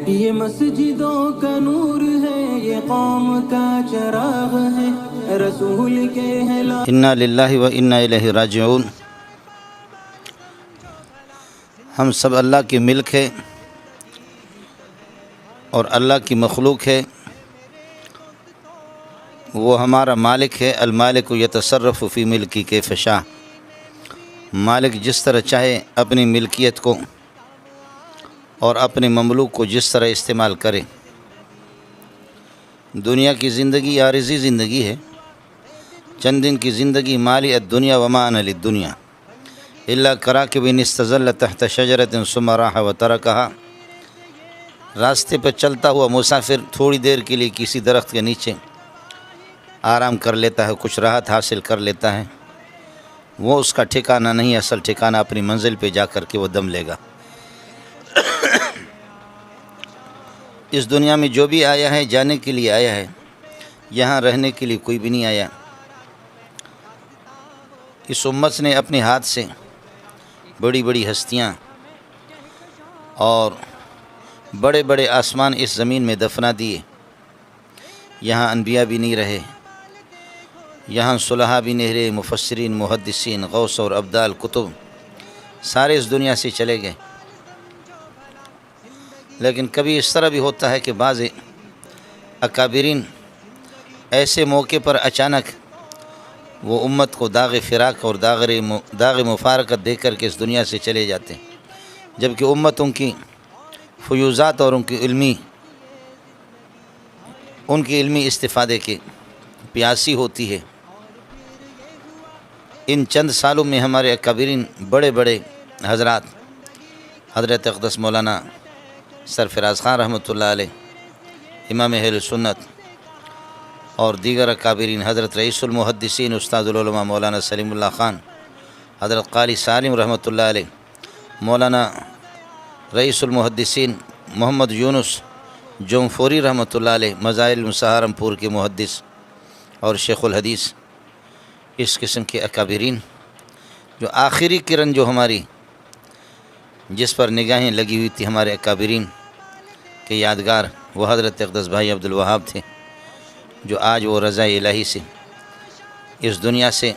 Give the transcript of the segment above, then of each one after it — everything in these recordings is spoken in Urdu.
یہ مسجدوں کا نور ہے، یہ قوم کا چراغ ہے، رسول کے ہے انا للہ و انا الیہ راجعون۔ ہم سب اللہ کی ملک ہے اور اللہ کی مخلوق ہے، وہ ہمارا مالک ہے۔ المالک یتصرف فی ملکی کیف شاء، مالک جس طرح چاہے اپنی ملکیت کو اور اپنے مملوک کو جس طرح استعمال کرے۔ دنیا کی زندگی عارضی زندگی ہے، چند دن کی زندگی، مالی الدنیا وما انا للدنیا الا کراکب استظل تحت شجرۃ ثم راح وترکها۔ راستے پر چلتا ہوا مسافر تھوڑی دیر کے لیے کسی درخت کے نیچے آرام کر لیتا ہے، کچھ راحت حاصل کر لیتا ہے، وہ اس کا ٹھکانہ نہیں، اصل ٹھکانہ اپنی منزل پہ جا کر کے وہ دم لے گا۔ اس دنیا میں جو بھی آیا ہے جانے کے لیے آیا ہے، یہاں رہنے کے لیے کوئی بھی نہیں آیا۔ اس امت نے اپنے ہاتھ سے بڑی بڑی ہستیاں اور بڑے بڑے آسمان اس زمین میں دفنا دیے۔ یہاں انبیاء بھی نہیں رہے، یہاں صلحاء بھی نہیں رہے، مفسرین، محدثین، غوث اور ابدال، کتب سارے اس دنیا سے چلے گئے۔ لیکن کبھی اس طرح بھی ہوتا ہے کہ بعض اکابرین ایسے موقع پر اچانک وہ امت کو داغ فراق اور داغ مفارقت دے کر کے اس دنیا سے چلے جاتے ہیں، جبکہ امت ان کی فیوزات اور ان کی علمی استفادے کی پیاسی ہوتی ہے۔ ان چند سالوں میں ہمارے اکابرین بڑے بڑے حضرات، حضرت اقدس مولانا سرفراز خان رحمۃ اللہ علیہ، امام اہل سنت، اور دیگر اکابرین، حضرت رئیس المحدثین استاد العلماء مولانا سلیم اللہ خان، حضرت قاری سالم رحمۃ اللہ علیہ، مولانا رئیس المحدثین محمد یونس جونفوری رحمۃ اللہ علیہ، مظاہر سہارنپور کے محدث اور شیخ الحدیث، اس قسم کے اکابرین، جو آخری کرن جو ہماری جس پر نگاہیں لگی ہوئی تھی ہمارے اکابرین کے یادگار، وہ حضرت اقدس بھائی عبدالوہاب تھے، جو آج وہ رضا الہی سے اس دنیا سے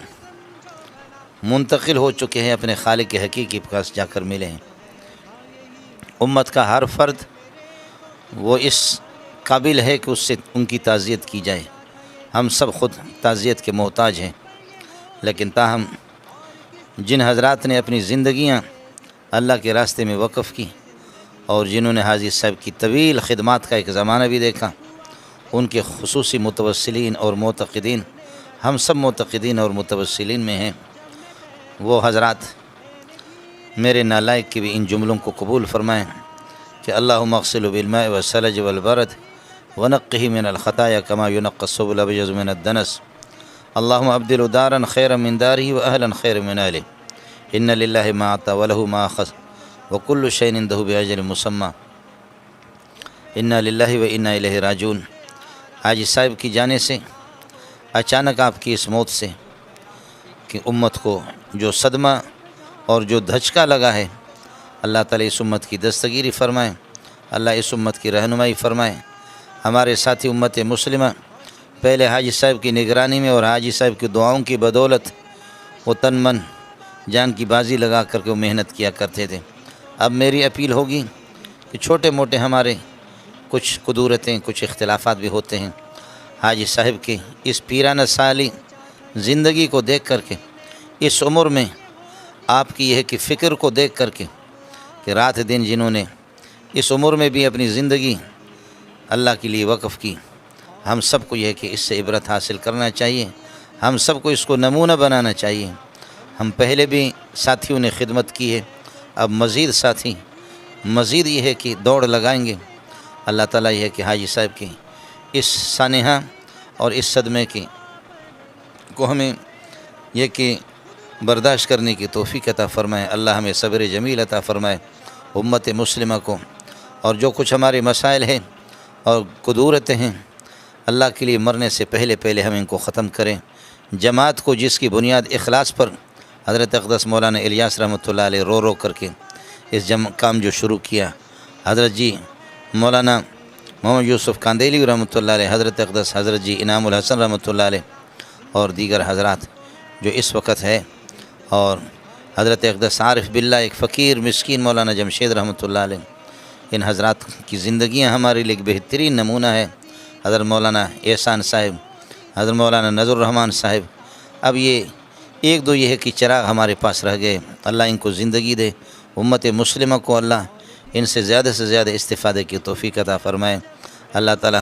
منتقل ہو چکے ہیں، اپنے خالق حقیقی کے پاس جا کر ملے ہیں۔ امت کا ہر فرد وہ اس قابل ہے کہ اس سے ان کی تعزیت کی جائے۔ ہم سب خود تعزیت کے محتاج ہیں، لیکن تاہم جن حضرات نے اپنی زندگیاں اللہ کے راستے میں وقف کی اور جنہوں نے حاجی صاحب کی طویل خدمات کا ایک زمانہ بھی دیکھا، ان کے خصوصی متوسلین اور معتقدین، ہم سب معتقدین اور متوسلین میں ہیں، وہ حضرات میرے نالائق کے بھی ان جملوں کو قبول فرمائیں کہ اللہم اغسلہ بالماء والثلج والبرد ونقہ من الخطایا کما ینقی الثوب الابیض من الدنس، اللہم ابدل دارا خیرا من دارہ واہلا خیرا من اہلہ، ان للہ ما اعطی ولہ ما اخذ وکل شیء عندہ باجل مسمی، انا للہ و انا الیہ راجعون۔ حاجی صاحب کی جانے سے، اچانک آپ کی اس موت سے کہ امت کو جو صدمہ اور جو دھچکا لگا ہے، اللہ تعالیٰ اس امت کی دستگیری فرمائے، اللہ اس امت کی رہنمائی فرمائے۔ ہمارے ساتھی امت مسلمہ پہلے حاجی صاحب کی نگرانی میں اور حاجی صاحب کی دعاؤں کی بدولت وہ تن من جان کی بازی لگا کر کے وہ محنت کیا کرتے تھے۔ اب میری اپیل ہوگی کہ چھوٹے موٹے ہمارے کچھ قدورتیں، کچھ اختلافات بھی ہوتے ہیں، حاجی صاحب کی اس پیرانہ سالی زندگی کو دیکھ کر کے، اس عمر میں آپ کی یہ ہے کہ فکر کو دیکھ کر کے کہ رات دن جنہوں نے اس عمر میں بھی اپنی زندگی اللہ کے لیے وقف کی، ہم سب کو یہ ہے کہ اس سے عبرت حاصل کرنا چاہیے، ہم سب کو اس کو نمونہ بنانا چاہیے۔ ہم پہلے بھی ساتھیوں نے خدمت کی ہے، اب مزید ساتھی مزید یہ ہے کہ دوڑ لگائیں گے۔ اللہ تعالیٰ یہ ہے کہ حاجی صاحب کی اس سانحہ اور اس صدمے کی کو ہمیں یہ کہ برداشت کرنے کی توفیق عطا فرمائے، اللہ ہمیں صبر جمیل عطا فرمائے۔ امت مسلمہ کو اور جو کچھ ہمارے مسائل ہیں اور قدورتیں ہیں، اللہ کے لیے مرنے سے پہلے ہم ان کو ختم کریں۔ جماعت کو جس کی بنیاد اخلاص پر حضرت اقدس مولانا الیاس رحمۃ اللہ علیہ رو کر کے اس کام جو شروع کیا، حضرت جی مولانا محمد یوسف کاندیلی رحمۃ اللہ علیہ، حضرت اقدس حضرت جی انعام الحسن رحمۃ اللہ علیہ اور دیگر حضرات جو اس وقت ہے، اور حضرت اقدس عارف باللہ ایک فقیر مسکین مولانا جمشید رحمۃ اللہ علیہ، ان حضرات کی زندگیاں ہمارے لیے ایک بہترین نمونہ ہے۔ حضرت مولانا احسان صاحب، حضرت مولانا نذر الرحمان صاحب، اب یہ ایک دو یہ ہے کہ چراغ ہمارے پاس رہ گئے، اللہ ان کو زندگی دے، امت مسلمہ کو اللہ ان سے زیادہ استفادے کی توفیق عطا فرمائے، اللہ تعالیٰ